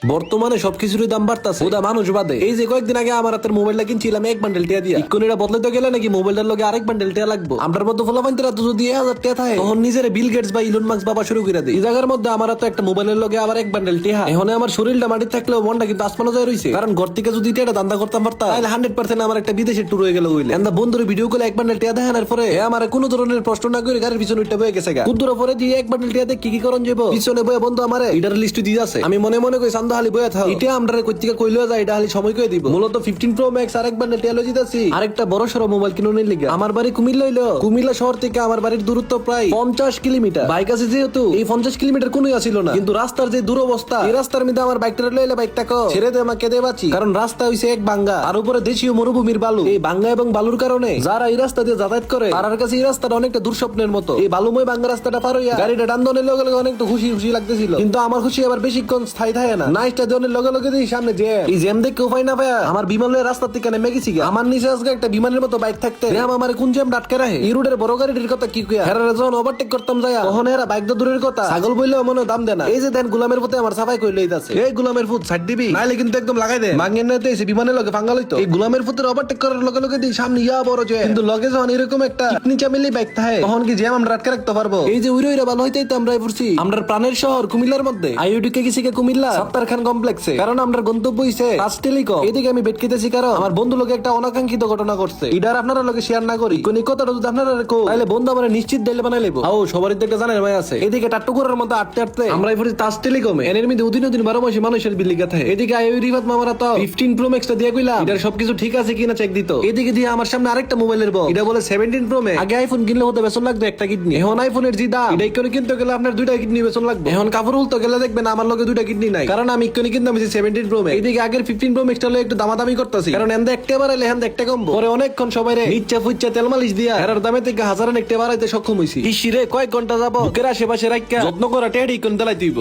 বর্তমানে সবকিছুরই দাম বাড়তাছে, ওটা মানুষ বাদে। এই যে কয়েকদিন আগে আমার হাতের মোবাইলটা কিনছিলাম 1 বান্ডেল টিয়া দিয়া, ইকোনিটা বদলাতে গেলে নাকি মোবাইলটার লগে আরেক বান্ডেল টিয়া লাগবে। আমরার মধ্যে ফলাফাইন্তরা তো যদি 1000 টিয়া থাকে, তখন নিজের বিল গেটস বা ইলন মাস্ক বাবা শুরু করে দেয়। এই জায়গার মধ্যে আমার তো একটা মোবাইলের লগে আবার 1 বান্ডেল টিয়া। এখন আমার শরীরটা মাটি থাকলেও মনটা কিন্তু আসমানো যায় রইছে, কারণ ঘর থেকে যদি টিয়াটা দান্দা করতাম পারতাম, তাহলে 100% আমার একটা বিদেশে ট্যুর হয়ে গেল হইলে। এন্দা বন্ধুর ভিডিও কলে 1 বান্ডেল টিয়া দেখানোর পরে আমার কোনো ধরনের প্রশ্ন না করে গাড়ির পিছনে উঠে বয়ে গেছে গা। কুদ্দুর পরে দিয়ে 1 বান্ডেল টিয়াতে কি কি করণ যাবো, পিছনে বয়ে বন্ধু আমার এটার লিস্ট দিয়ে আছে। আমি মনে মনে কই সান্দ হালি বয়ে থাও, এটা আমরা কইতিকা কইলো যায়, এটা হালি সময় কই দিব। মূলত 15 প্রো ম্যাক্স আরেক বান্ডেল টিয়া লই দিতাছি, আরেকটা বড় সরো মোবাইল কিনুনের লিগা। আমার বাড়ি কুমিল্লা হইলো, কুমিল্লা শহর থেকে আমার বাড়ির দূরত্ব প্রায় 50 কিলোমিটার। বাইক আছে যেহেতু এই 50 কিলোমিটার কোনোই আসিল না, কিন্তু রাস্তার যে দুরবস্থা, এই রাস্তার মধ্যে আমার বাইকটা লইলে বাইকটা ছেড়ে দে আমাকে দে বাঁচি, কারণ রাস্তা হইছে এক ভাঙ্গা, আর উপরে দেশীয় মরুভূমির বালু। এই ভাঙ্গা এবং বালুর কারণে যারা এই রাস্তা দিয়ে যাতায়াত করে তার কাছে এই রাস্তাটা অনেকটা দুঃস্বপ্নের মতো। এই বালুময় ভাঙ্গা রাস্তাটা পার হইয়া গাড়িটা ডান্দনের লগে লগে অনেকটা খুশি খুশি লাগতেছিল, কিন্তু আমার খুশি আবার বেশিক্ষণ স্থায়ী থাকে না। নাইসটা জনের লগে লগে দিই সামনে যে এই জ্যাম দেখে উপায় না পায়া আমার বিমানের রাস্তা থেকে নেমে গেছি। আমার নিচে আজকে একটা বিমানের মতো বাইক থাকতে জ্যাম আমার কোন জ্যাম ডাটকে রাখে। এই রোডের বড় গাড়িটির কথা কি কইয়া, হেরা যখন ওভারটেক করতাম যায় তখন এরা বাইক তো দূরের কথা ছাগল বইলেও মনে দাম দেয় না। এই যে দেন গুলামের প্রতি আমার সাফাই কই লইতাছে, এই গুলামের ফুট ছাড় দিবি নাইলে কিন্তু একদম লাগাই দে। মাঙ্গেন নাতে এসে বিমানের লগে ফাঙ্গা লইতো, এই গুলামের ফুটের ওভারটেক করার লগে লগে দিই সামনে ইয়া বড় যে, কিন্তু লগে যখন এরকম একটা চিকনি চামিলি বাইক থাকে তখন কি জ্যাম আমরা আটকে রাখতে পারবো? এই যে উইরো ভালো হইতেই তো আমরা পড়ছি আমরা প্রাণের শহর কুমিল্লার মধ্যে আইওডি কে গেছি কুমিল্লা সত্তার খান কমপ্লেক্সে, কারণ আমরা গন্তব্য হইছে টেলিকম। এদিকে আমি বেটকিতেছি কারণ আমার বন্ধু লোকে একটা অনাকাঙ্ক্ষিত ঘটনা করছে, এটা আপনারা লোকে শেয়ার না করি কোন কথাটা যদি আপনারা কো তাহলে বন্ধু আমার নিশ্চিত দিলে বানাই লেবো। আও সবার দিকে জানেন ভাই আছে। এদিকে টাট্টুকুরের মধ্যে আটতে আটতে আমরা এই তাজ টেলিকমে এর মধ্যে উদিন 12 মাসে মানুষের বিল লিখা থাকে। এদিকে আইও রিফাত মামারা তো 15 প্রো ম্যাক্সটা দিয়ে কইলাম এটার সবকিছু ঠিক আছে কিনা চেক দিত। এদিকে দিয়ে আমার সামনে আরেকটা মোবাইলের বক্স, এটা বলে 17 প্রো ম্যাক্স। আগে আইফোন কিনলে হতো বেতন লাগতো একটা কিডনি, এখন আইফোনের জি দাম এটা ইকোনি কিনতে গেলে আপনার দুইটা কিডনি বেতন লাগবে। এখন কাপড় উলতে গেলে দেখবেন আমার লগে দুইটা কিডনি নাই, কারণ আমি ইকোনি কিনতে আমি 17 প্রো ম্যাক্স। এদিকে আগের 15 প্রো ম্যাক্সটা একটু দামাদামি করতেছি, কারণ এন্ড একটা বাড়াইলে হ্যান্ড একটা কমবো। পরে অনেকক্ষণ সবাই রে ইচ্ছা ফুচ্ছা তেল মালিশ দিয়া এর দামে থেকে হাজারান একটা বাড়াইতে সক্ষম হইছি। ইসিরে কয়েক ঘন্টা যাবো বুকের আশেপাশে রাখা যত্ন করা টেডি কোন দেলাই দিব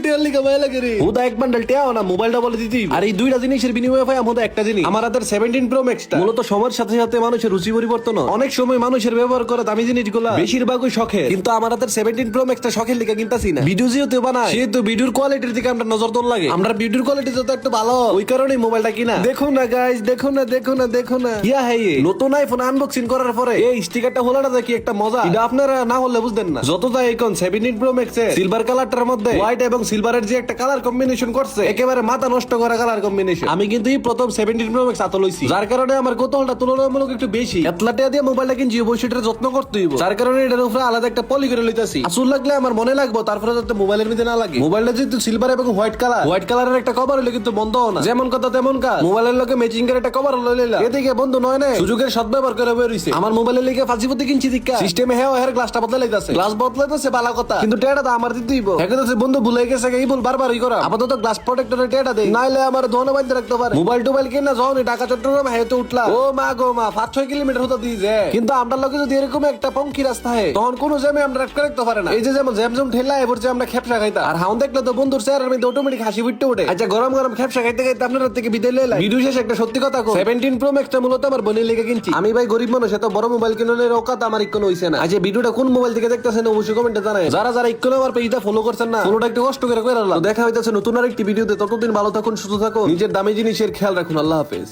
টেল লিগা ভাই লাগে রে ওদা 1 বান্ডেল টেও না মোবাইলটা বলে দিতেই। আর এই দুইটা জিনিসের বিনিময়ে পাই আমাদের একটা জিনিস, আমার হাতের 17 প্রো ম্যাক্সটা। মূলত সময়ের সাথে সাথে মানুষের রুচি পরিবর্তন, অনেক সময় মানুষের ব্যবহার করা দামি জিনিসগুলা বেশিরভাগই শখের, কিন্তু আমার হাতের 17 প্রো ম্যাক্সটা শখের লিগা কিনতাছি না। ভিডিও যেহেতু বানায় সেহেতু ভিডিওর কোয়ালিটির দিকে আমরা নজর দন লাগে, আমরা ভিডিওর কোয়ালিটি যত একটু ভালো ওই কারণেই মোবাইলটা কিনা। দেখুন না গাইস, দেখুন না দেখুন না দেখুন না ইয়া হে নতুন আইফোন আনবক্সিং করার পরে এই স্টিকারটা হলাটা দেখি একটা মজা, এটা আপনারা না হলে বুঝবেন না। যত যাই এখন 17 প্রো ম্যাক্স এর সিলভার কালারটার মধ্যে হোয়াইট এবং সিলভারের যে একটা কালার কম্বিনেশন করছে একেবারে মাথা নষ্ট করা কালার কম্বিনেশন। আমি কিন্তু এই প্রথম 17 প্রো ম্যাক্স হাতে লইছি, যার কারণে আমার কৌতূহলটা তুলনামূলক একটু বেশি। এতলাটা দিয়ে মোবাইলটা কিনছি অবশ্যই যত্ন করতে হইব, যার কারণে এটার উপরে আলাদা একটা পলি করে লইতাছি। আসল লাগলে আমার মনে লাগবো, তারপরে যাতে মোবাইলের মধ্যে না লাগে। মোবাইলটা যেহেতু সিলভার এবং হোয়াইট কালারের একটা কভার হইলে কিন্তু বন্ধ না, যেমন কথা তেমন কাজ। মোবাইলের লগে ম্যাচিং করে একটা কভার লইলা এদিকে বন্ধু নয় না সুযোগের সদ্ব্যবহার করে বের হইছে। আমার মোবাইলের লিগে ফাঁসিপতি কিনছি দিকা সিস্টেমে হেয়ার গ্লাসটা বদলাইতাছে, গ্লাস বদলাইতাছে বালা কথা, কিন্তু টেটা তো আমার দিতেই হেকাছে বন্ধু ভুলে গেছে এই ভুল বারবারই করা। আপাতত গ্লাস প্রোটেক্টরে টেটা দেই, নাইলে আমার ধনে বাঁধতে রাখতে পারে। মোবাইল টোবাইল কিনা যখন ঢাকা চট্টগ্রাম হেতে উঠলা ও মা গো মা 5-6 কিলোমিটার হতো দিয়ে, কিন্তু আমরা লোকে যদি এরকম একটা পঙ্কি রাস্তা হয় তখন কোনো জ্যামে আমরা রাখতে রাখতে পারে না। এই যে যেমন জ্যাম ঠেলা এবার যে আমরা খেপসা খাইতা, আর হাউন দেখলে তো বন্ধুর চেহারার মধ্যে অটোমেটিক হাসি ফুটে ওঠে। আচ্ছা গরম গরম খেপসা খাইতে খাইতে আপনারা থেকে বিদায় লইলা। ভিডিও শেষে একটা সত্যি কথা কই, 17 প্রো ম্যাক্সটা মূলত আমার বোনের লেগে কিনছি। আমি ভাই গরিব মানুষ, এত বড় মোবাইল কিনার ওকাত আমার ইকোনো হইছে না। আচ্ছা ভিডিওটা কোন মোবাইল থেকে দেখতেছেন অবশ্যই কমেন্টে জানাই। যারা যারা ইকোনো আমার পেজটা ফলো করছেন না, ফলোটা একটু কষ্ট করে কইরা দেখা হইতাছে নতুন আরেকটি ভিডিওতে। ততদিন ভালো থাকুন, সুস্থ থাকুন, নিজের দামি জিনিসের খেয়াল রাখুন। আল্লাহ হাফেজ।